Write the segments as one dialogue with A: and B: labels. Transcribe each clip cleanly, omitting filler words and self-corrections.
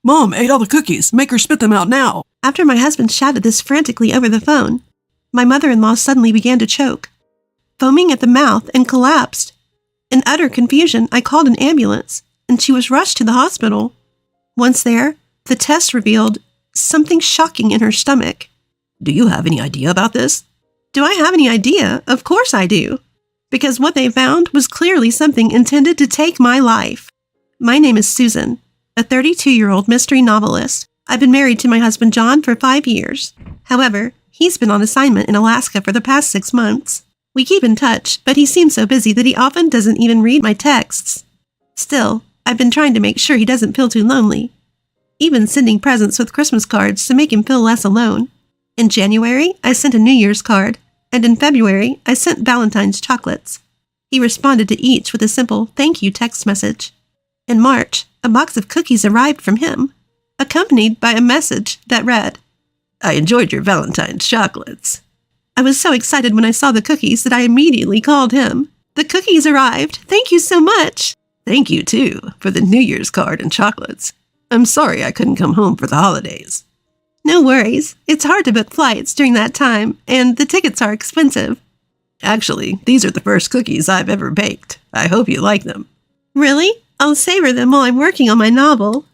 A: Mom ate all the cookies. Make her spit them out now.
B: After my husband shouted this frantically over the phone, my mother-in-law suddenly began to choke, foaming at the mouth, and collapsed. In utter confusion, I called an ambulance, and she was rushed to the hospital. Once there, the test revealed something shocking in her stomach.
A: Do you have any idea about this?
B: Do I have any idea? Of course I do. Because what they found was clearly something intended to take my life. My name is Susan, a 32-year-old mystery novelist. I've been married to my husband John for 5 years. However, he's been on assignment in Alaska for the past 6 months. We keep in touch, but he seems so busy that he often doesn't even read my texts. Still, I've been trying to make sure he doesn't feel too lonely, even sending presents with Christmas cards to make him feel less alone. In January, I sent a New Year's card, and in February, I sent Valentine's chocolates. He responded to each with a simple thank you text message. In March, a box of cookies arrived from him, accompanied by a message that read,
A: I enjoyed your Valentine's chocolates.
B: I was so excited when I saw the cookies that I immediately called him. The cookies arrived. Thank you so much.
A: Thank you, too, for the New Year's card and chocolates. I'm sorry I couldn't come home for the holidays.
B: No worries. It's hard to book flights during that time, and the tickets are expensive.
A: Actually, these are the first cookies I've ever baked. I hope you like them.
B: Really? I'll savor them while I'm working on my novel.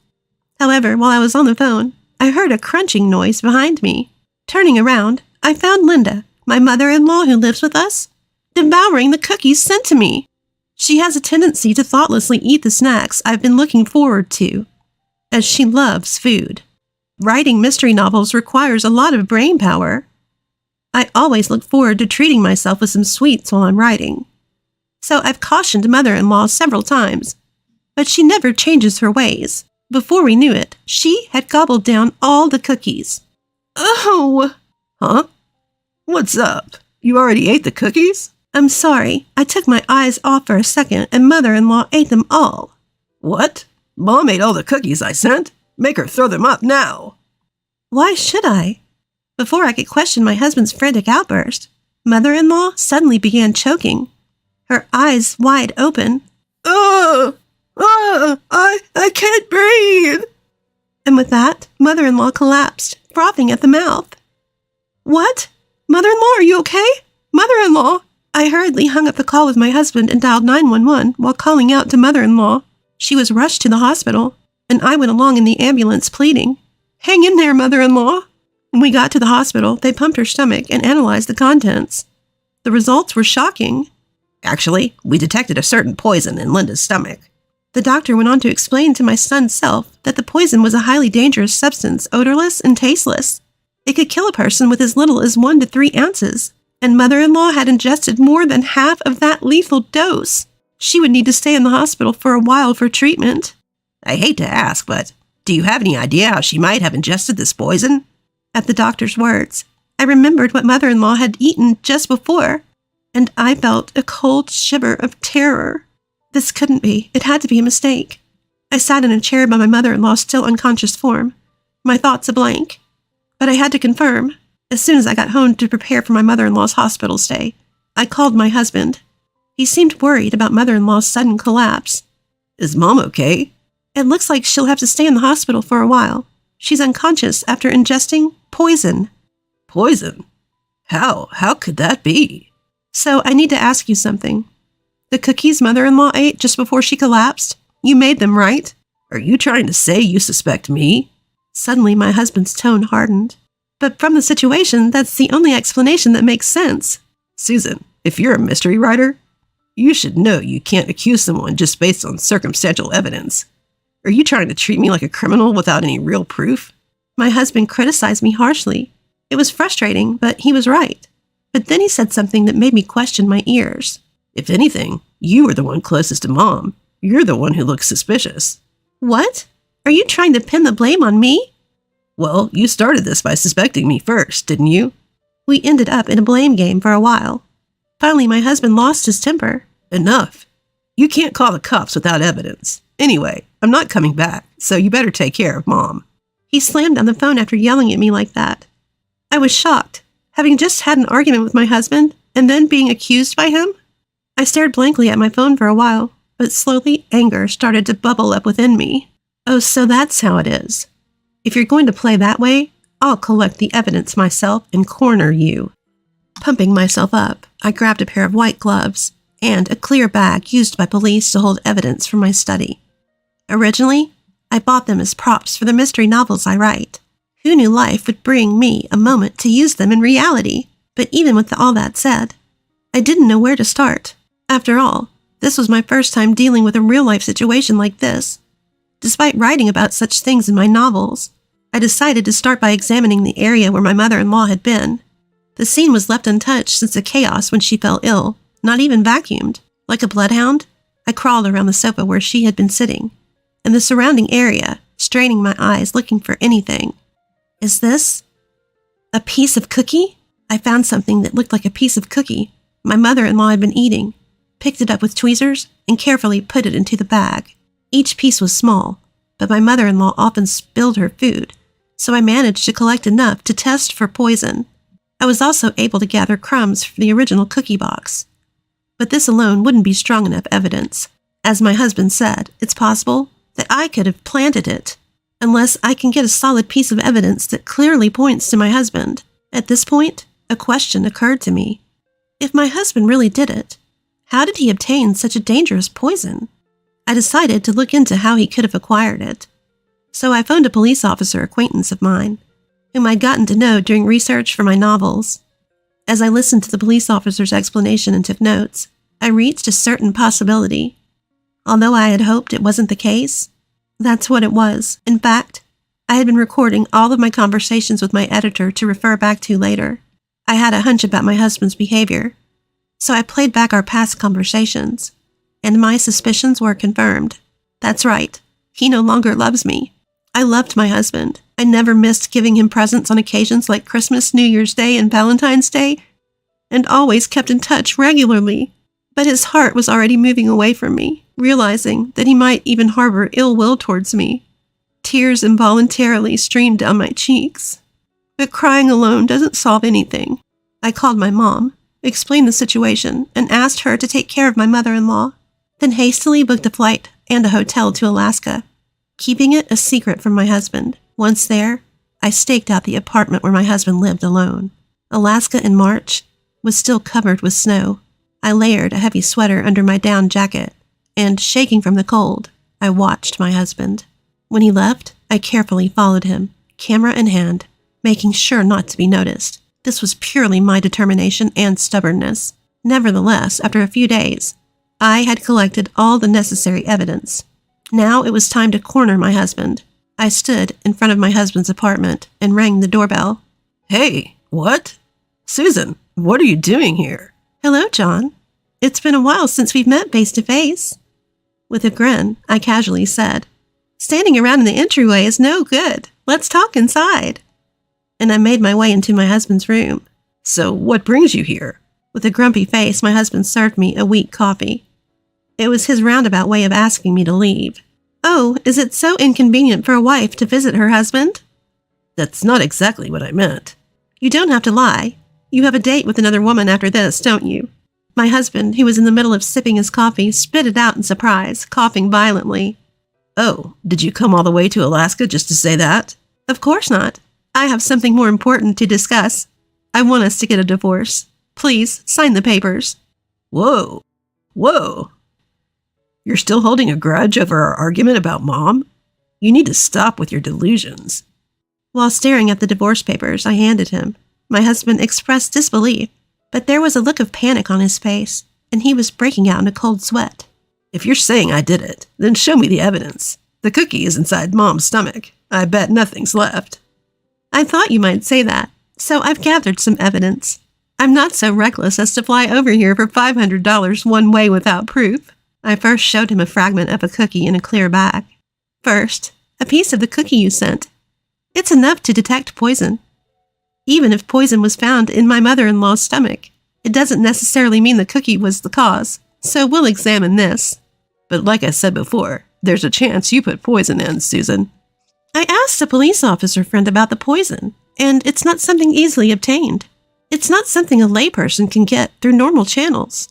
B: However, while I was on the phone, I heard a crunching noise behind me. Turning around, I found Linda, my mother-in-law who lives with us, devouring the cookies sent to me. She has a tendency to thoughtlessly eat the snacks I've been looking forward to, as she loves food. Writing mystery novels requires a lot of brain power. I always look forward to treating myself with some sweets while I'm writing. So I've cautioned mother-in-law several times, but she never changes her ways. Before we knew it, she had gobbled down all the cookies.
A: Oh! Huh? What's up? You already ate the cookies?
B: I'm sorry. I took my eyes off for a second and mother-in-law ate them all.
A: What? Mom ate all the cookies I sent? Make her throw them up now.
B: Why should I? Before I could question my husband's frantic outburst, mother-in-law suddenly began choking, her eyes wide open.
A: I can't breathe.
B: And with that, mother-in-law collapsed, frothing at the mouth. What? Mother-in-law, are you okay? Mother-in-law! I hurriedly hung up the call with my husband and dialed 911 while calling out to mother-in-law. She was rushed to the hospital, and I went along in the ambulance pleading, Hang in there, mother-in-law. When we got to the hospital, they pumped her stomach and analyzed the contents. The results were shocking.
A: Actually, we detected a certain poison in Linda's stomach.
B: The doctor went on to explain to my son's self that the poison was a highly dangerous substance, odorless and tasteless. It could kill a person with as little as 1 to 3 ounces, and mother-in-law had ingested more than half of that lethal dose. She would need to stay in the hospital for a while for treatment.
A: I hate to ask, but do you have any idea how she might have ingested this poison?
B: At the doctor's words, I remembered what mother-in-law had eaten just before, and I felt a cold shiver of terror. This couldn't be. It had to be a mistake. I sat in a chair by my mother-in-law's still unconscious form, my thoughts a blank. But I had to confirm. As soon as I got home to prepare for my mother-in-law's hospital stay, I called my husband. He seemed worried about mother-in-law's sudden collapse.
A: Is Mom okay?
B: It looks like she'll have to stay in the hospital for a while. She's unconscious after ingesting poison.
A: Poison? How? How could that be?
B: So I need to ask you something. The cookies mother-in-law ate just before she collapsed, you made them, right?
A: Are you trying to say you suspect me?
B: Suddenly my husband's tone hardened. But from the situation, that's the only explanation that makes sense.
A: Susan, if you're a mystery writer, you should know you can't accuse someone just based on circumstantial evidence. Are you trying to treat me like a criminal without any real proof?
B: My husband criticized me harshly. It was frustrating, but he was right. But then he said something that made me question my ears.
A: If anything, you were the one closest to Mom. You're the one who looks suspicious.
B: What? Are you trying to pin the blame on me?
A: Well, you started this by suspecting me first, didn't you?
B: We ended up in a blame game for a while. Finally, my husband lost his temper.
A: Enough. You can't call the cops without evidence. Anyway, I'm not coming back, so you better take care of Mom.
B: He slammed down the phone after yelling at me like that. I was shocked, having just had an argument with my husband and then being accused by him. I stared blankly at my phone for a while, but slowly anger started to bubble up within me. Oh, so that's how it is. If you're going to play that way, I'll collect the evidence myself and corner you. Pumping myself up, I grabbed a pair of white gloves and a clear bag used by police to hold evidence from my study. Originally, I bought them as props for the mystery novels I write. Who knew life would bring me a moment to use them in reality? But even with all that said, I didn't know where to start. After all, this was my first time dealing with a real-life situation like this. Despite writing about such things in my novels, I decided to start by examining the area where my mother-in-law had been. The scene was left untouched since the chaos when she fell ill, not even vacuumed. Like a bloodhound, I crawled around the sofa where she had been sitting, and the surrounding area, straining my eyes looking for anything. Is this a piece of cookie? I found something that looked like a piece of cookie my mother-in-law had been eating, picked it up with tweezers, and carefully put it into the bag. Each piece was small, but my mother-in-law often spilled her food, so I managed to collect enough to test for poison. I was also able to gather crumbs from the original cookie box. But this alone wouldn't be strong enough evidence. As my husband said, it's possible that I could have planted it, unless I can get a solid piece of evidence that clearly points to my husband. At this point, a question occurred to me. If my husband really did it, how did he obtain such a dangerous poison? I decided to look into how he could have acquired it. So I phoned a police officer acquaintance of mine, whom I'd gotten to know during research for my novels. As I listened to the police officer's explanation and took notes, I reached a certain possibility. Although I had hoped it wasn't the case, that's what it was. In fact, I had been recording all of my conversations with my editor to refer back to later. I had a hunch about my husband's behavior, so I played back our past conversations, and my suspicions were confirmed. That's right, he no longer loves me. I loved my husband. I never missed giving him presents on occasions like Christmas, New Year's Day, and Valentine's Day, and always kept in touch regularly. But his heart was already moving away from me, realizing that he might even harbor ill will towards me. Tears involuntarily streamed down my cheeks. But crying alone doesn't solve anything. I called my mom, explained the situation, and asked her to take care of my mother-in-law, then hastily booked a flight and a hotel to Alaska, keeping it a secret from my husband. Once there, I staked out the apartment where my husband lived alone. Alaska in March was still covered with snow. I layered a heavy sweater under my down jacket, and, shaking from the cold, I watched my husband. When he left, I carefully followed him, camera in hand, making sure not to be noticed. This was purely my determination and stubbornness. Nevertheless, after a few days, I had collected all the necessary evidence. Now it was time to corner my husband. I stood in front of my husband's apartment and rang the doorbell.
A: Hey, what? Susan, what are you doing here?
B: Hello, John. It's been a while since we've met face to face. With a grin, I casually said, Standing around in the entryway is no good. Let's talk inside. And I made my way into my husband's room.
A: So what brings you here?
B: With a grumpy face, my husband served me a weak coffee. It was his roundabout way of asking me to leave. Oh, is it so inconvenient for a wife to visit her husband?
A: That's not exactly what I meant.
B: You don't have to lie. You have a date with another woman after this, don't you? My husband, who was in the middle of sipping his coffee, spit it out in surprise, coughing violently.
A: Oh, did you come all the way to Alaska just to say that?
B: Of course not. I have something more important to discuss. I want us to get a divorce. Please, sign the papers.
A: Whoa. You're still holding a grudge over our argument about Mom? You need to stop with your delusions.
B: While staring at the divorce papers I handed him, my husband expressed disbelief, but there was a look of panic on his face, and he was breaking out in a cold sweat.
A: If you're saying I did it, then show me the evidence. The cookie is inside Mom's stomach. I bet nothing's left.
B: I thought you might say that, so I've gathered some evidence. I'm not so reckless as to fly over here for $500 one way without proof. I first showed him a fragment of a cookie in a clear bag. First, a piece of the cookie you sent. It's enough to detect poison. Even if poison was found in my mother-in-law's stomach, it doesn't necessarily mean the cookie was the cause, so we'll examine this.
A: But like I said before, there's a chance you put poison in, Susan.
B: I asked a police officer friend about the poison, and it's not something easily obtained. It's not something a layperson can get through normal channels.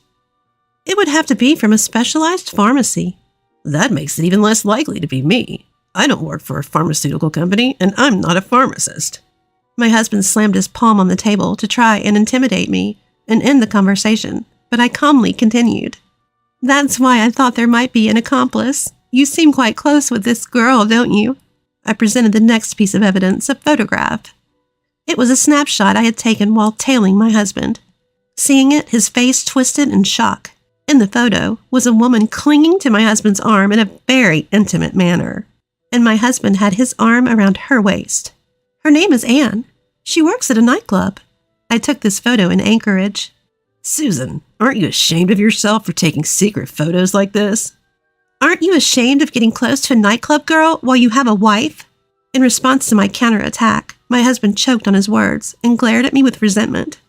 B: It would have to be from a specialized pharmacy.
A: That makes it even less likely to be me. I don't work for a pharmaceutical company, and I'm not a pharmacist.
B: My husband slammed his palm on the table to try and intimidate me and end the conversation, but I calmly continued. That's why I thought there might be an accomplice. You seem quite close with this girl, don't you? I presented the next piece of evidence, a photograph. It was a snapshot I had taken while tailing my husband. Seeing it, his face twisted in shock. In the photo was a woman clinging to my husband's arm in a very intimate manner, and my husband had his arm around her waist. Her name is Anne. She works at a nightclub. I took this photo in Anchorage.
A: Susan, aren't you ashamed of yourself for taking secret photos like this?
B: Aren't you ashamed of getting close to a nightclub girl while you have a wife? In response to my counterattack, my husband choked on his words and glared at me with resentment.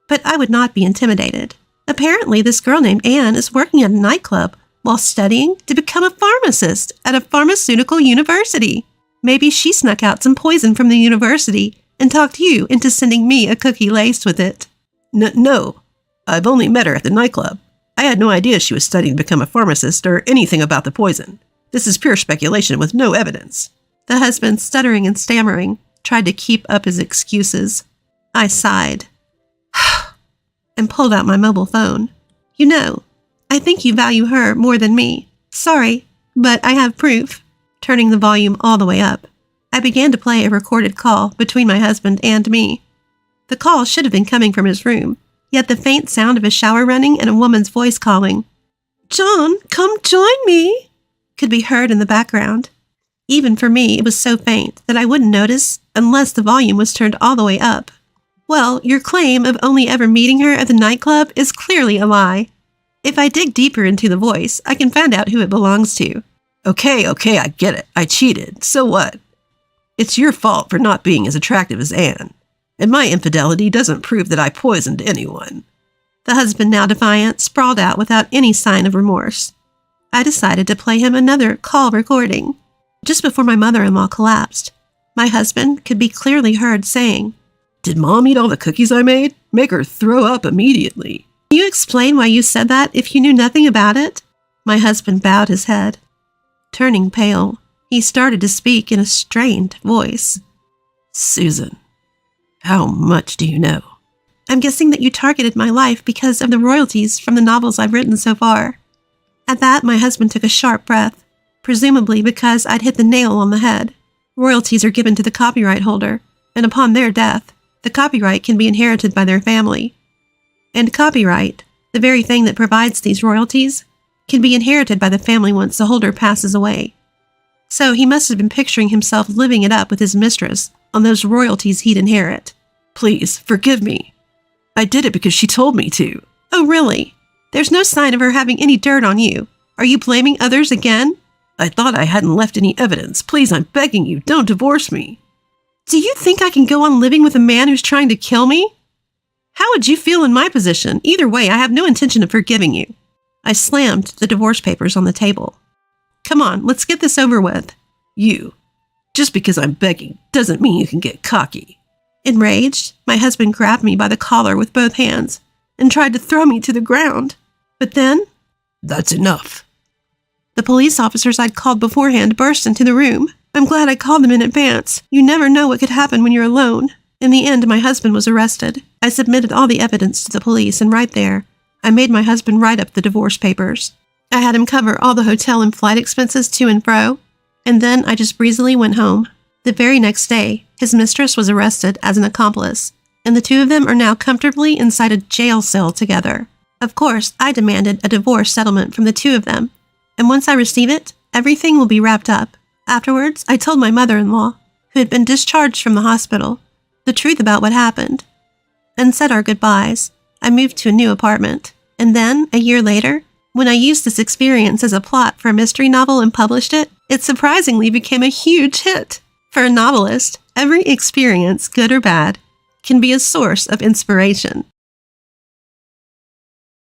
B: But I would not be intimidated. Apparently, this girl named Anne is working at a nightclub while studying to become a pharmacist at a pharmaceutical university. Maybe she snuck out some poison from the university and talked you into sending me a cookie laced with it.
A: No, I've only met her at the nightclub. I had no idea she was studying to become a pharmacist or anything about the poison. This is pure speculation with no evidence.
B: The husband, stuttering and stammering, tried to keep up his excuses. I sighed and pulled out my mobile phone. You know, I think you value her more than me. Sorry, but I have proof. Turning the volume all the way up, I began to play a recorded call between my husband and me. The call should have been coming from his room, yet the faint sound of a shower running and a woman's voice calling, "John, come join me," could be heard in the background. Even for me, it was so faint that I wouldn't notice unless the volume was turned all the way up. Well, your claim of only ever meeting her at the nightclub is clearly a lie. If I dig deeper into the voice, I can find out who it belongs to.
A: Okay, I get it. I cheated. So what? It's your fault for not being as attractive as Anne. And my infidelity doesn't prove that I poisoned anyone.
B: The husband, now defiant, sprawled out without any sign of remorse. I decided to play him another call recording. Just before my mother-in-law collapsed, my husband could be clearly heard saying,
A: "Did Mom eat all the cookies I made? Make her throw up immediately."
B: Can you explain why you said that if you knew nothing about it? My husband bowed his head. Turning pale, he started to speak in a strained voice.
A: "Susan, how much do you know?"
B: I'm guessing that you targeted my life because of the royalties from the novels I've written so far. At that, my husband took a sharp breath, presumably because I'd hit the nail on the head. Royalties are given to the copyright holder, and upon their death, the copyright can be inherited by their family. And copyright, the very thing that provides these royalties, can be inherited by the family once the holder passes away. So he must have been picturing himself living it up with his mistress on those royalties he'd inherit.
A: "Please, forgive me. I did it because she told me to."
B: Oh, really? There's no sign of her having any dirt on you. Are you blaming others again?
A: "I thought I hadn't left any evidence. Please, I'm begging you, don't divorce me."
B: Do you think I can go on living with a man who's trying to kill me? How would you feel in my position? Either way, I have no intention of forgiving you. I slammed the divorce papers on the table. Come on, let's get this over with.
A: Just because I'm begging doesn't mean you can get cocky.
B: Enraged, my husband grabbed me by the collar with both hands and tried to throw me to the ground. But then,
A: "That's enough."
B: The police officers I'd called beforehand burst into the room. I'm glad I called them in advance. You never know what could happen when you're alone. In the end, my husband was arrested. I submitted all the evidence to the police, and right there, I made my husband write up the divorce papers. I had him cover all the hotel and flight expenses to and fro, and then I just breezily went home. The very next day, his mistress was arrested as an accomplice, and the two of them are now comfortably inside a jail cell together. Of course, I demanded a divorce settlement from the two of them, and once I receive it, everything will be wrapped up. Afterwards, I told my mother-in-law, who had been discharged from the hospital, the truth about what happened, and said our goodbyes. I moved to a new apartment, and then, a year later, when I used this experience as a plot for a mystery novel and published it, it surprisingly became a huge hit. For a novelist, every experience, good or bad, can be a source of inspiration.